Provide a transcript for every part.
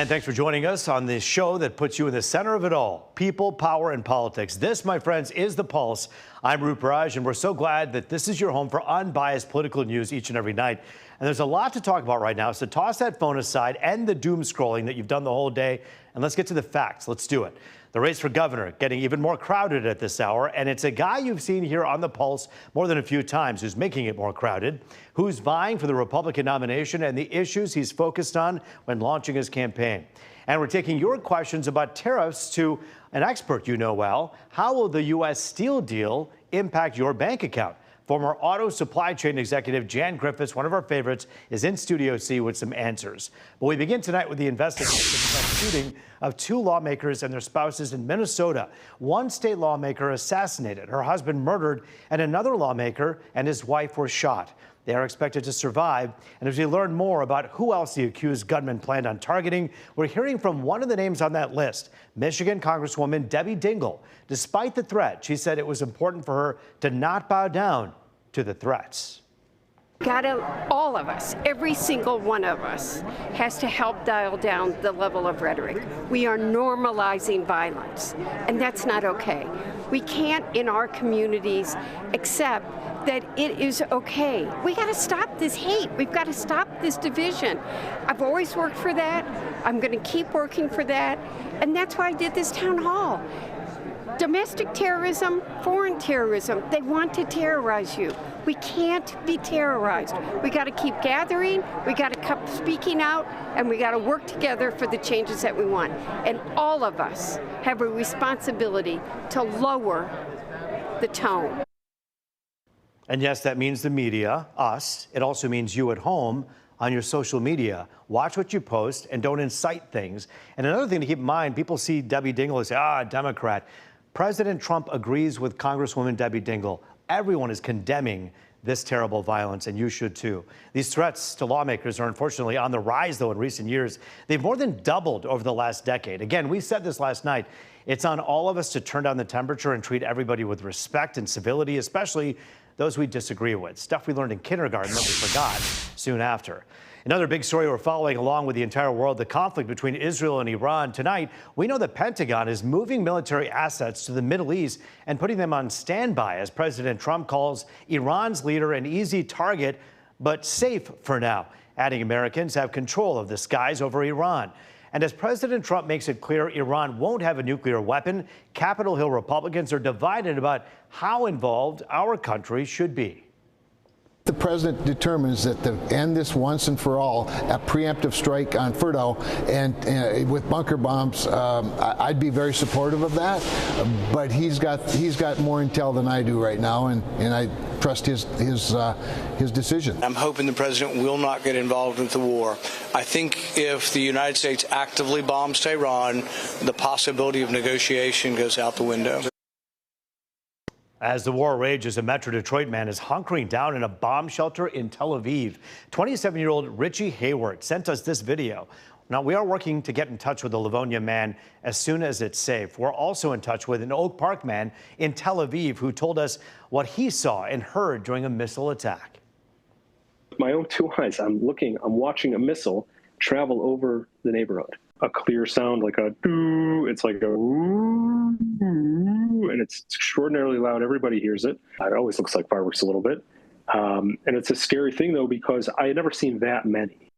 And thanks for joining us on this show that puts you in the center of it all. People, power, and politics. This, my friends, is The Pulse. I'm Roop Raj, and we're so glad that this is your home for unbiased political news each and every night. And there's a lot to talk about right now, so toss that phone aside and the doom scrolling that you've done the whole day, and let's get to the facts. Let's do it. The race for governor getting even more crowded at this hour, and it's a guy you've seen here on The Pulse more than a few times who's making it more crowded, who's vying for the Republican nomination and the issues he's focused on when launching his campaign. And we're taking your questions about tariffs to an expert you know well. How will the U.S. steel deal impact your bank account? Former auto supply chain executive Jan Griffiths, one of our favorites, is in Studio C with some answers. But we begin tonight with the investigation of the shooting of two lawmakers and their spouses in Minnesota. One state lawmaker assassinated, her husband murdered, and another lawmaker and his wife were shot. They are expected to survive. And as we learn more about who else the accused gunman planned on targeting, we're hearing from one of the names on that list, Michigan Congresswoman Debbie Dingell. Despite the threat, she said it was important for her to not bow down to the threats. All of us, every single one of us, has to help dial down the level of rhetoric. We are normalizing violence, and that's not okay. We can't, in our communities, accept that it is okay. We got to stop this hate. We've got to stop this division. I've always worked for that. I'm going to keep working for that, and that's why I did this town hall. Domestic terrorism, foreign terrorism, they want to terrorize you. We can't be terrorized. We got to keep gathering, we got to keep speaking out, and we got to work together for the changes that we want. And all of us have a responsibility to lower the tone. And yes, that means the media, us. It also means you at home on your social media. Watch what you post and don't incite things. And another thing to keep in mind, people see Debbie Dingell and say, Democrat. President Trump agrees with Congresswoman Debbie Dingell. Everyone is condemning this terrible violence, and you should too. These threats to lawmakers are unfortunately on the rise, though, in recent years. They've more than doubled over the last decade. Again, we said this last night. It's on all of us to turn down the temperature and treat everybody with respect and civility, especially those we disagree with. Stuff we learned in kindergarten that we forgot soon after. Another big story we're following along with the entire world, the conflict between Israel and Iran. Tonight, we know the Pentagon is moving military assets to the Middle East and putting them on standby as President Trump calls Iran's leader an easy target, but safe for now, adding Americans have control of the skies over Iran. And as President Trump makes it clear Iran won't have a nuclear weapon, Capitol Hill Republicans are divided about how involved our country should be. The president determines that to end this once and for all, a preemptive strike on Fordo and with bunker bombs, I'd be very supportive of that. But he's got more intel than I do right now, and I trust his decision. I'm hoping the president will not get involved with the war. I think if the United States actively bombs Tehran, the possibility of negotiation goes out the window. As the war rages, a Metro Detroit man is hunkering down in a bomb shelter in Tel Aviv. 27-year-old Richie Hayward sent us this video. Now, we are working to get in touch with the Livonia man as soon as it's safe. We're also in touch with an Oak Park man in Tel Aviv who told us what he saw and heard during a missile attack. With my own two eyes, I'm watching a missile travel over the neighborhood. A clear sound like a doo, it's like a woo, and it's extraordinarily loud. Everybody hears it. It always looks like fireworks a little bit. And it's a scary thing, though, because I had never seen that many.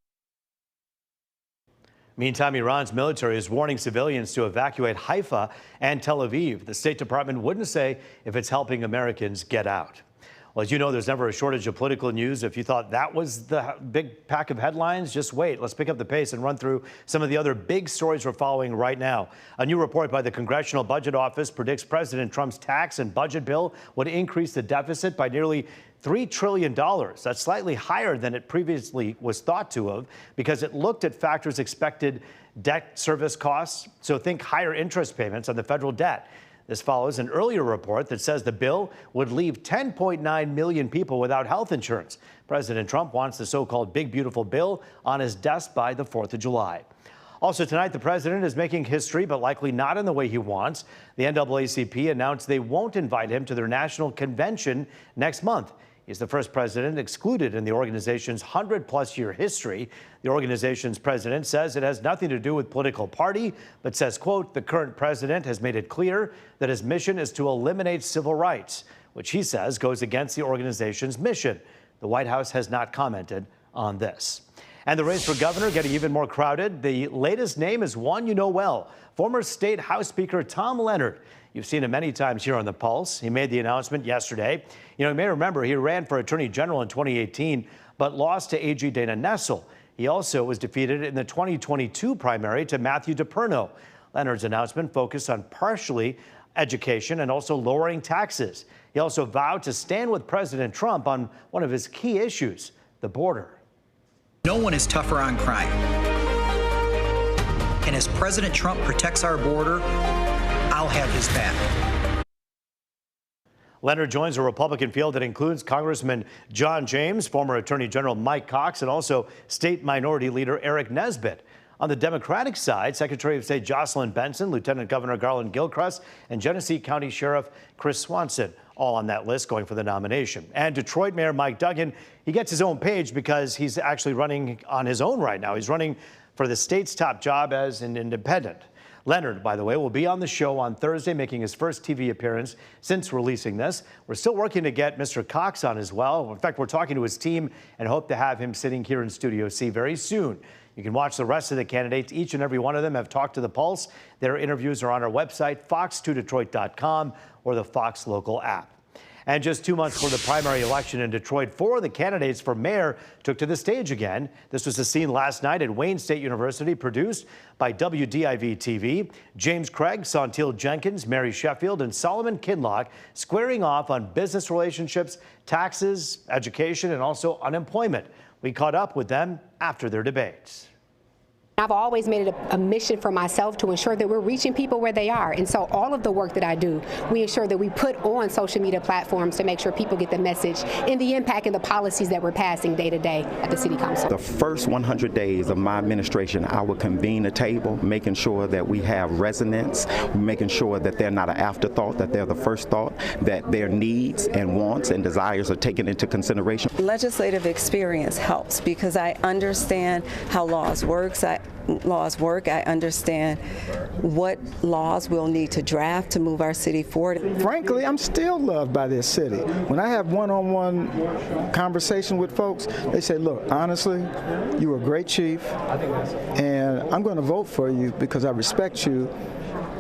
Meantime, Iran's military is warning civilians to evacuate Haifa and Tel Aviv. The State Department wouldn't say if it's helping Americans get out. Well, as you know, there's never a shortage of political news. If you thought that was the big pack of headlines, just wait. Let's pick up the pace and run through some of the other big stories we're following right now. A new report by the Congressional Budget Office predicts President Trump's tax and budget bill would increase the deficit by nearly $3 trillion. That's slightly higher than it previously was thought to have because it looked at factors expected debt service costs. So think higher interest payments on the federal debt. This follows an earlier report that says the bill would leave 10.9 million people without health insurance. President Trump wants the so-called big, beautiful bill on his desk by the 4th of July. Also tonight, the president is making history, but likely not in the way he wants. The NAACP announced they won't invite him to their national convention next month. He's the first president excluded in the organization's 100-plus-year history. The organization's president says it has nothing to do with political party, but says, quote, the current president has made it clear that his mission is to eliminate civil rights, which he says goes against the organization's mission. The White House has not commented on this. And the race for governor getting even more crowded. The latest name is one you know well, former State House Speaker Tom Leonard. You've seen him many times here on The Pulse. He made the announcement yesterday. You may remember he ran for Attorney General in 2018, but lost to AG Dana Nessel. He also was defeated in the 2022 primary to Matthew DePerno. Leonard's announcement focused on partially education and also lowering taxes. He also vowed to stand with President Trump on one of his key issues, the border. No one is tougher on crime. And as President Trump protects our border, I'll have his back. Leonard joins a Republican field that includes Congressman John James, former Attorney General Mike Cox, and also State Minority Leader Eric Nesbitt. On the Democratic side, Secretary of State Jocelyn Benson, Lieutenant Governor Garland Gilchrist, and Genesee County Sheriff Chris Swanson, all on that list going for the nomination. And Detroit Mayor Mike Duggan, he gets his own page because he's actually running on his own right now. He's running for the state's top job as an independent. Leonard, by the way, will be on the show on Thursday, making his first TV appearance since releasing this. We're still working to get Mr. Cox on as well. In fact, we're talking to his team and hope to have him sitting here in Studio C very soon. You can watch the rest of the candidates. Each and every one of them have talked to The Pulse. Their interviews are on our website, fox2detroit.com, or the Fox local app. And just 2 months before the primary election in Detroit, 4 of the candidates for mayor took to the stage again. This was the scene last night at Wayne State University, produced by WDIV-TV. James Craig, Santil Jenkins, Mary Sheffield, and Solomon Kinlock squaring off on business relationships, taxes, education, and also unemployment. We caught up with them after their debates. I've always made it a mission for myself to ensure that we're reaching people where they are. And so all of the work that I do, we ensure that we put on social media platforms to make sure people get the message and the impact and the policies that we're passing day to day at the City Council. The first 100 days of my administration, I will convene a table, making sure that we have resonance, making sure that they're not an afterthought, that they're the first thought, that their needs and wants and desires are taken into consideration. Legislative experience helps because I understand how laws work. I understand what laws we'll need to draft to move our city forward. Frankly, I'm still loved by this city. When I have one-on-one conversation with folks, they say, look, honestly, you're a great chief, and I'm going to vote for you because I respect you,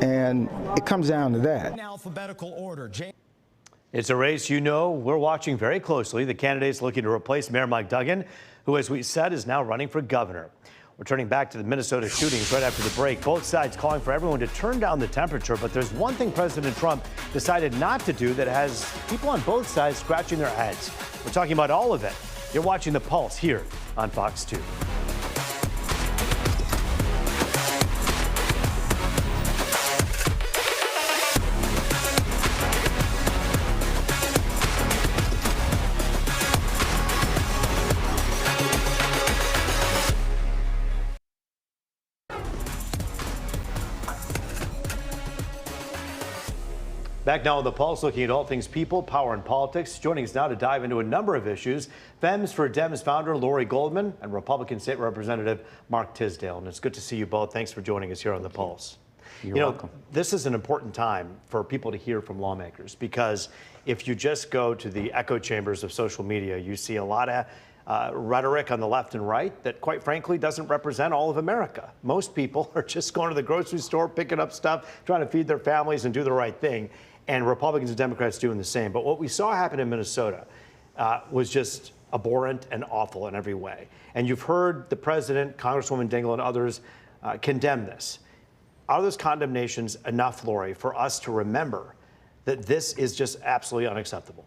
and it comes down to that. In alphabetical order. It's a race we're watching very closely. The candidates looking to replace Mayor Mike Duggan, who, as we said, is now running for governor. We're turning back to the Minnesota shootings right after the break. Both sides calling for everyone to turn down the temperature, but there's one thing President Trump decided not to do that has people on both sides scratching their heads. We're talking about all of it. You're watching The Pulse here on Fox 2. Back now on The Pulse, looking at all things people, power, and politics. Joining us now to dive into a number of issues, Fems for Dems founder Lori Goldman and Republican State Representative Mark Tisdale. And it's good to see you both. Thanks for joining us here on The Pulse. You're welcome. This is an important time for people to hear from lawmakers, because if you just go to the echo chambers of social media, you see a lot of rhetoric on the left and right that, quite frankly, doesn't represent all of America. Most people are just going to the grocery store, picking up stuff, trying to feed their families and do the right thing. And Republicans and Democrats doing the same. But what we saw happen in Minnesota was just abhorrent and awful in every way. And you've heard the president, Congresswoman Dingell, and others condemn this. Are those condemnations enough, Lori, for us to remember that this is just absolutely unacceptable?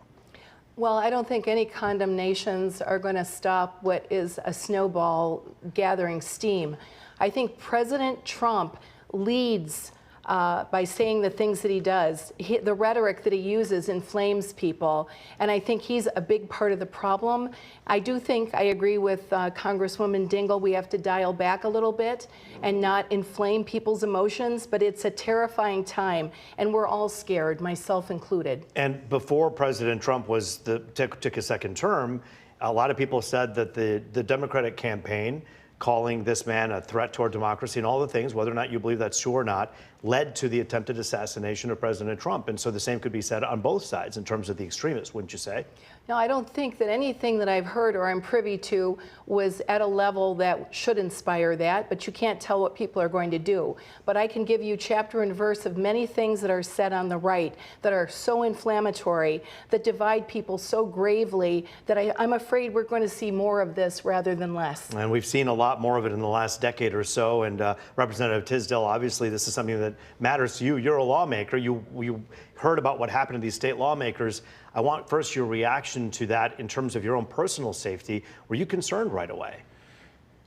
Well, I don't think any condemnations are going to stop what is a snowball gathering steam. I think President Trump leads by saying the things that he does. The rhetoric that he uses inflames people, and I think he's a big part of the problem. I do think I agree with Congresswoman Dingell. We have to dial back a little bit and not inflame people's emotions, but it's a terrifying time, and we're all scared, myself included. And before President Trump took a second term, a lot of people said that the Democratic campaign, calling this man a threat toward democracy and all the things, whether or not you believe that's true or not, led to the attempted assassination of President Trump. And so the same could be said on both sides in terms of the extremists, wouldn't you say? No, I don't think that anything that I've heard or I'm privy to was at a level that should inspire that, but you can't tell what people are going to do. But I can give you chapter and verse of many things that are said on the right that are so inflammatory, that divide people so gravely, that I'm afraid we're going to see more of this rather than less. And we've seen a lot more of it in the last decade or so. And Representative Tisdale, obviously this is something that matters to you. You're a lawmaker. You heard about what happened to these state lawmakers. I want first your reaction to that in terms of your own personal safety. Were you concerned right away?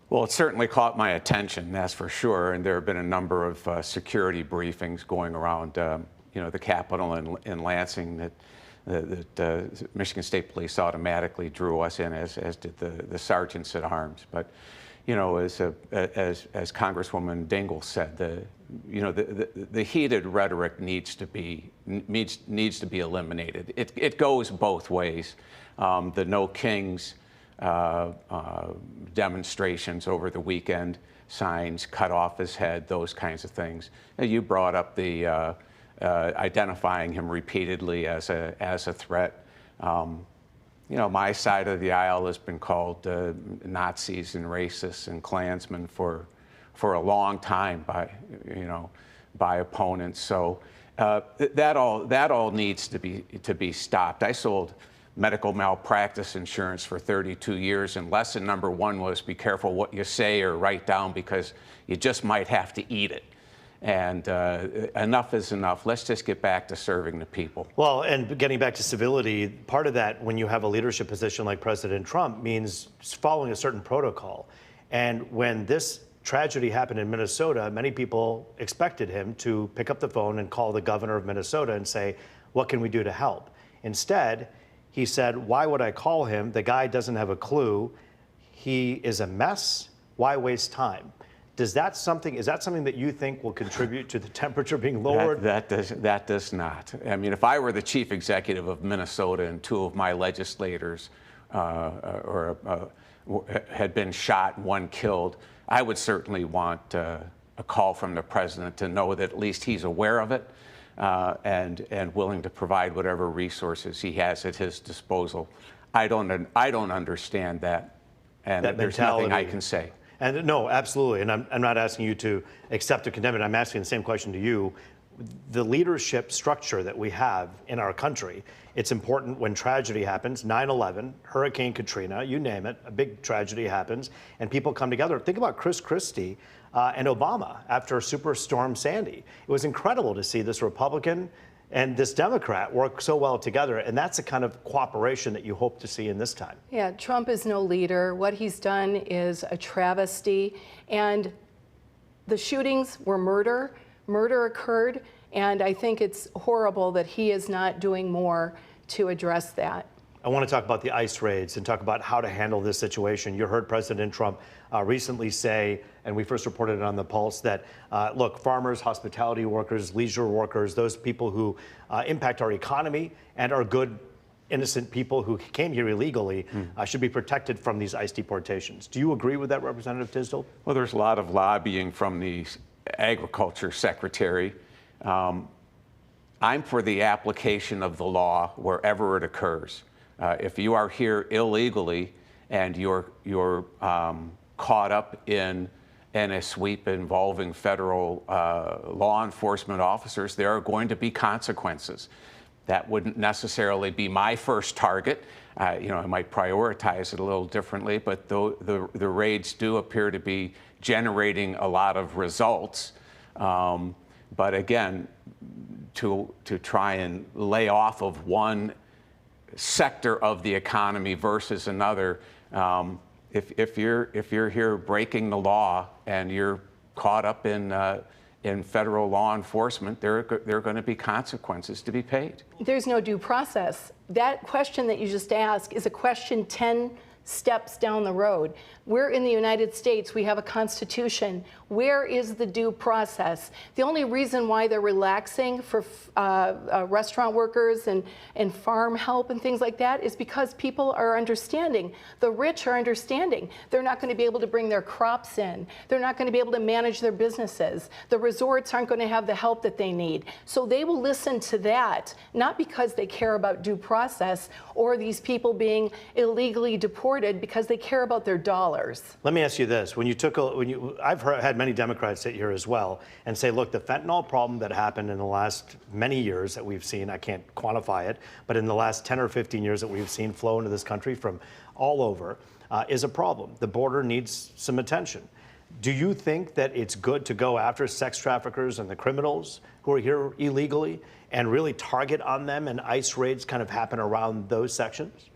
Well, it certainly caught my attention, that's for sure. And there have been a number of security briefings going around, the Capitol in Lansing that Michigan State Police automatically drew us in, as did the sergeants at arms. But as Congresswoman Dingell said, the heated rhetoric needs to be eliminated. It goes both ways. The No Kings demonstrations over the weekend, signs, cut off his head, those kinds of things. You brought up the identifying him repeatedly as a threat. My side of the aisle has been called Nazis and racists and Klansmen for a long time by opponents. So that all needs to be stopped. I sold medical malpractice insurance for 32 years, and lesson number one was be careful what you say or write down, because you just might have to eat it. And enough is enough. Let's just get back to serving the people. Well, and getting back to civility, part of that, when you have a leadership position like President Trump, means following a certain protocol. And when this tragedy happened in Minnesota, many people expected him to pick up the phone and call the governor of Minnesota and say, what can we do to help? Instead, he said, why would I call him? The guy doesn't have a clue. He is a mess. Why waste time? Is that something that you think will contribute to the temperature being lowered? That does not. I mean, if I were the chief executive of Minnesota and two of my legislators had been shot, one killed, I would certainly want a call from the president to know that at least he's aware of it and willing to provide whatever resources he has at his disposal. I don't understand that, and there's nothing I can say. And no, absolutely. And I'm not asking you to accept or condemn it. I'm asking the same question to you. The leadership structure that we have in our country, it's important when tragedy happens, 9/11, Hurricane Katrina, you name it, a big tragedy happens, and people come together. Think about Chris Christie and Obama after Superstorm Sandy. It was incredible to see this Republican and this Democrat work so well together, and that's the kind of cooperation that you hope to see in this time. Yeah, Trump is no leader. What he's done is a travesty, and the shootings were murder. Murder occurred, and I think it's horrible that he is not doing more to address that. I want to talk about the ICE raids and talk about how to handle this situation. You heard President Trump recently say, and we first reported it on The Pulse, that, look, farmers, hospitality workers, leisure workers, those people who impact our economy and are good, innocent people who came here illegally should be protected from these ICE deportations. Do you agree with that, Representative Tisdale? Well, there's a lot of lobbying from the Agriculture Secretary. I'm for the application of the law wherever it occurs. If you are here illegally and you're caught up in a sweep involving federal law enforcement officers, there are going to be consequences. That wouldn't necessarily be my first target. I might prioritize it a little differently, but the raids do appear to be generating a lot of results. But again, to try and lay off of one sector of the economy versus another, if you're here breaking the law and you're caught up in in federal law enforcement, there are going to be consequences to be paid. There's no due process. That question that you just asked is a question 10 steps down the road. We're in the United States. We have a constitution. Where is the due process? The only reason why they're relaxing for restaurant workers and farm help and things like that is because people are understanding. The rich are understanding. They're not going to be able to bring their crops in. They're not going to be able to manage their businesses. The resorts aren't going to have the help that they need. So they will listen to that, not because they care about due process or these people being illegally deported, because they care about their dollars. Let me ask you this: I've had many Democrats sit here as well and say, look, the fentanyl problem that happened in the last many years that we've seen, I can't quantify it, but in the last 10 or 15 years that we've seen flow into this country from all over, is a problem. The border needs some attention. Do you think that it's good to go after sex traffickers and the criminals who are here illegally and really target on them, and ICE raids kind of happen around those sections?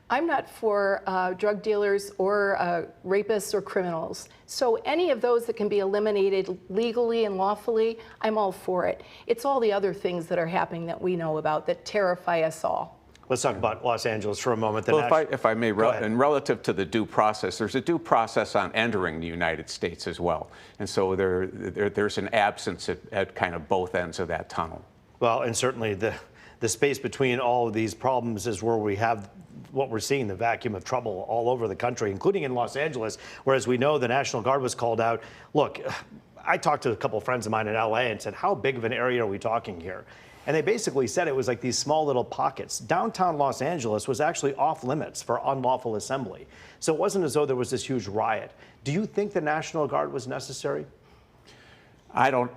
I'm not for drug dealers or rapists or criminals. So any of those that can be eliminated legally and lawfully, I'm all for it. It's all the other things that are happening that we know about that terrify us all. Let's talk about Los Angeles for a moment. Well, if I may, and relative to the due process, there's a due process on entering the United States as well. And so there's an absence at kind of both ends of that tunnel. Well, and certainly the space between all of these problems is where we have what we're seeing, the vacuum of trouble all over the country, including in Los Angeles, where, as we know, the National Guard was called out. Look, I talked to a couple of friends of mine in LA and said, how big of an area are we talking here? And they basically said it was like these small little pockets. Downtown Los Angeles was actually off limits for unlawful assembly. So it wasn't as though there was this huge riot. Do you think the National Guard was necessary? I don't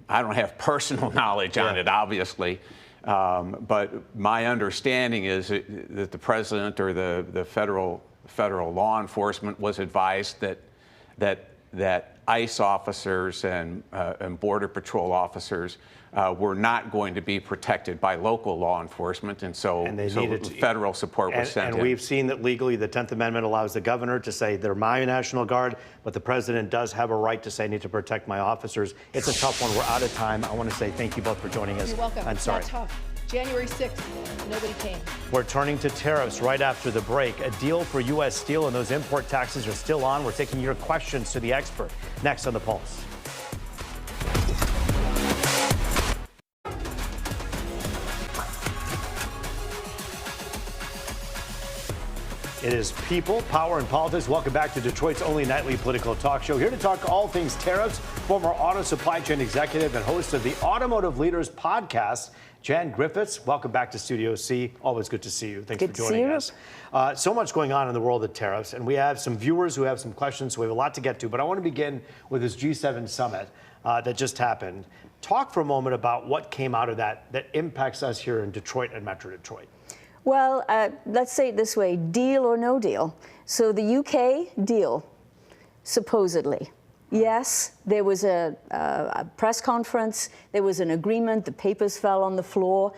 have personal knowledge on it, obviously. But my understanding is that the president or the federal law enforcement was advised that ICE officers and Border Patrol officers were not going to be protected by local law enforcement, and so federal support was sent in. And we've seen that legally the 10th Amendment allows the governor to say they're my National Guard, but the president does have a right to say I need to protect my officers. It's a tough one. We're out of time. I want to say thank you both for joining us. You're welcome. I'm sorry. It's not tough. January 6th, nobody came. We're turning to tariffs right after the break. A deal for U.S. steel and those import taxes are still on. We're taking your questions to the expert next on The Pulse. It is People, Power, and Politics. Welcome back to Detroit's only nightly political talk show. Here to talk all things tariffs, former auto supply chain executive and host of the Automotive Leaders podcast, Jan Griffiths. Welcome back to Studio C. Always good to see you. Thanks for joining us. So much going on in the world of tariffs, and we have some viewers who have some questions, so we have a lot to get to. But I want to begin with this G7 summit that just happened. Talk for a moment about what came out of that impacts us here in Detroit and Metro Detroit. Well, let's say it this way, deal or no deal. So the UK deal, supposedly. Yes, there was a press conference, there was an agreement, the papers fell on the floor,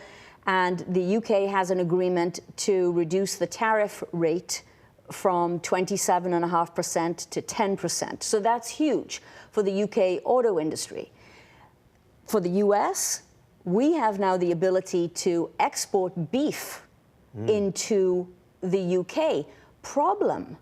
and the UK has an agreement to reduce the tariff rate from 27.5% to 10%. So that's huge for the UK auto industry. For the US, we have now the ability to export beef into the UK. Problem,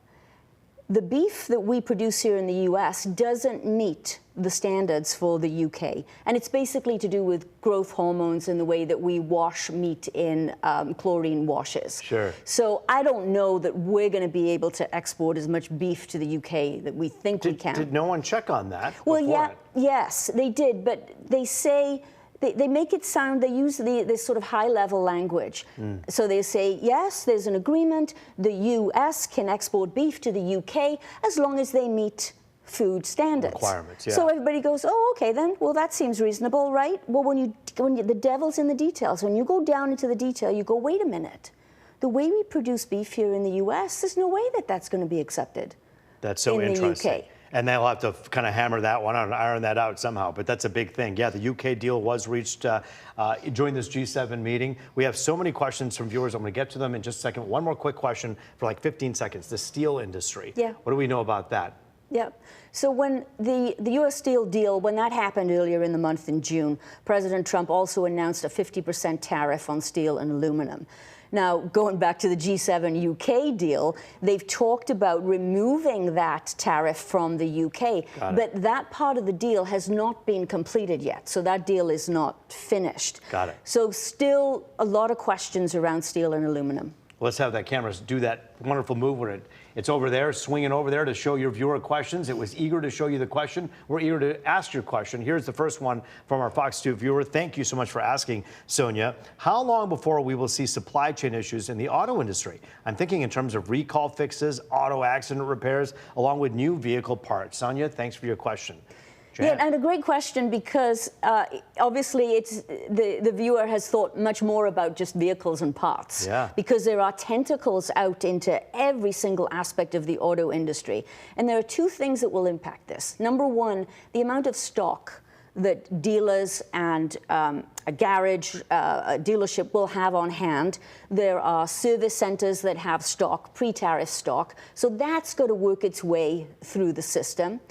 the beef that we produce here in the US doesn't meet the standards for the UK. And it's basically to do with growth hormones and the way that we wash meat in chlorine washes. Sure. So I don't know that we're going to be able to export as much beef to the UK that we think we can. Did no one check on that? Well, yes, they did, but they say, they make it sound, they use this sort of high-level language. So they say, yes, there's an agreement, the US can export beef to the UK as long as they meet food standards. Requirements, yeah. So everybody goes, oh, okay then, well that seems reasonable, right? Well, when the devil's in the details, when you go down into the detail, you go, wait a minute. The way we produce beef here in the US, there's no way that that's going to be accepted. That's so interesting. UK. And they'll have to kind of hammer that one out and iron that out somehow. But that's a big thing. Yeah, the UK deal was reached during this G7 meeting. We have so many questions from viewers. I'm going to get to them in just a second. One more quick question for like 15 seconds. The steel industry. Yeah. What do we know about that? Yep. So when the U.S. Steel deal, when that happened earlier in the month in June, President Trump also announced a 50% tariff on steel and aluminum. Now, going back to the G7 UK deal, they've talked about removing that tariff from the UK, but that part of the deal has not been completed yet. So that deal is not finished. Got it. So still a lot of questions around steel and aluminum. Let's have that camera do that wonderful move where it's over there, swinging over there to show your viewer questions. It was eager to show you the question. We're eager to ask your question. Here's the first one from our Fox 2 viewer. Thank you so much for asking, Sonia. How long before we will see supply chain issues in the auto industry? I'm thinking in terms of recall fixes, auto accident repairs, along with new vehicle parts. Sonia, thanks for your question. Jan? Yeah, and a great question because obviously it's the viewer has thought much more about just vehicles and parts. Yeah. Because there are tentacles out into every single aspect of the auto industry. And there are two things that will impact this. Number one, the amount of stock that dealers and a garage, a dealership will have on hand. There are service centers that have stock, pre-tariff stock. So that's got to work its way through the system.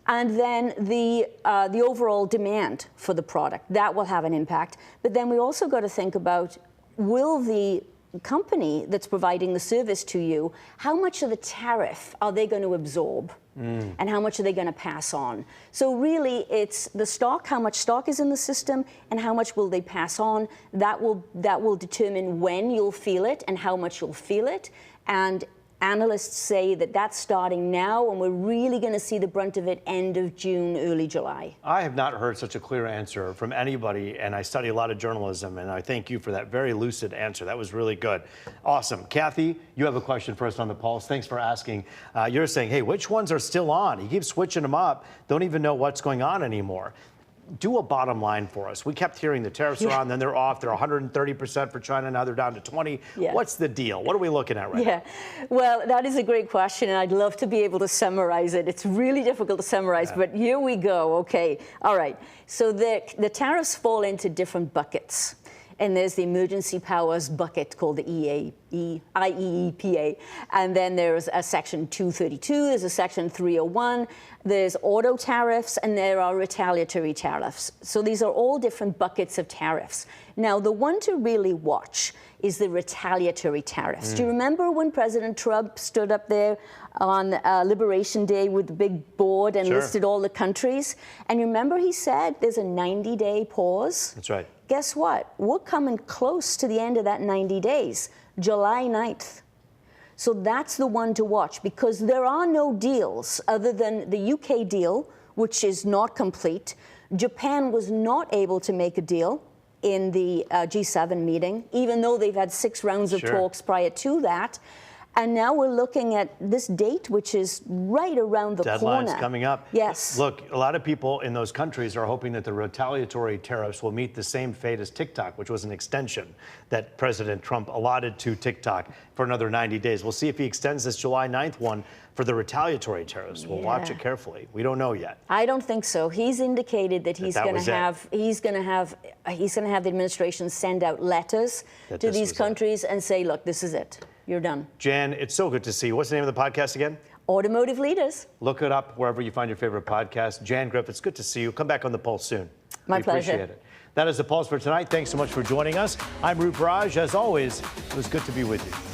And then the overall demand for the product, that will have an impact. But then we also got to think about, will the company that's providing the service to you, how much of the tariff are they going to absorb? And how much are they going to pass on? So really, it's the stock, how much stock is in the system, and how much will they pass on. That will determine when you'll feel it and how much you'll feel it. And analysts say that that's starting now, and we're really going to see the brunt of it end of June, early July. I have not heard such a clear answer from anybody, and I study a lot of journalism, and I thank you for that very lucid answer. That was really good. Awesome. Kathy, you have a question for us on the Pulse. Thanks for asking. You're saying, hey, which ones are still on? He keeps switching them up. Don't even know what's going on anymore. Do a bottom line for us. We kept hearing the tariffs are on, then they're off. They're 130% for China. Now they're down to 20. Yeah. What's the deal? What are we looking at right now? Well, that is a great question, and I'd love to be able to summarize it. It's really difficult to summarize, but here we go. Okay. All right. So the tariffs fall into different buckets. And there's the emergency powers bucket called the IEEPA. And then there's a Section 232, there's a Section 301, there's auto tariffs, and there are retaliatory tariffs. So these are all different buckets of tariffs. Now, the one to really watch is the retaliatory tariffs. Do you remember when President Trump stood up there on Liberation Day with the big board and listed all the countries? And you remember he said there's a 90-day pause? That's right. Guess what? We're coming close to the end of that 90 days, July 9th. So that's the one to watch, because there are no deals other than the UK deal, which is not complete. Japan was not able to make a deal in the G7 meeting, even though they've had 6 rounds of talks prior to that. And now we're looking at this date, which is right around the corner. Deadline's coming up. Yes. Look, a lot of people in those countries are hoping that the retaliatory tariffs will meet the same fate as TikTok, which was an extension that President Trump allotted to TikTok for another 90 days. We'll see if he extends this July 9th one for the retaliatory tariffs. We'll watch it carefully. We don't know yet. I don't think so. He's indicated that he's going to have the administration send out letters to these countries and say, look, this is it. You're done. Jan, it's so good to see you. What's the name of the podcast again? Automotive Leaders. Look it up wherever you find your favorite podcast. Jan Griffiths, good to see you. Come back on The Pulse soon. My pleasure. Appreciate it. That is The Pulse for tonight. Thanks so much for joining us. I'm Roop Raj. As always, it was good to be with you.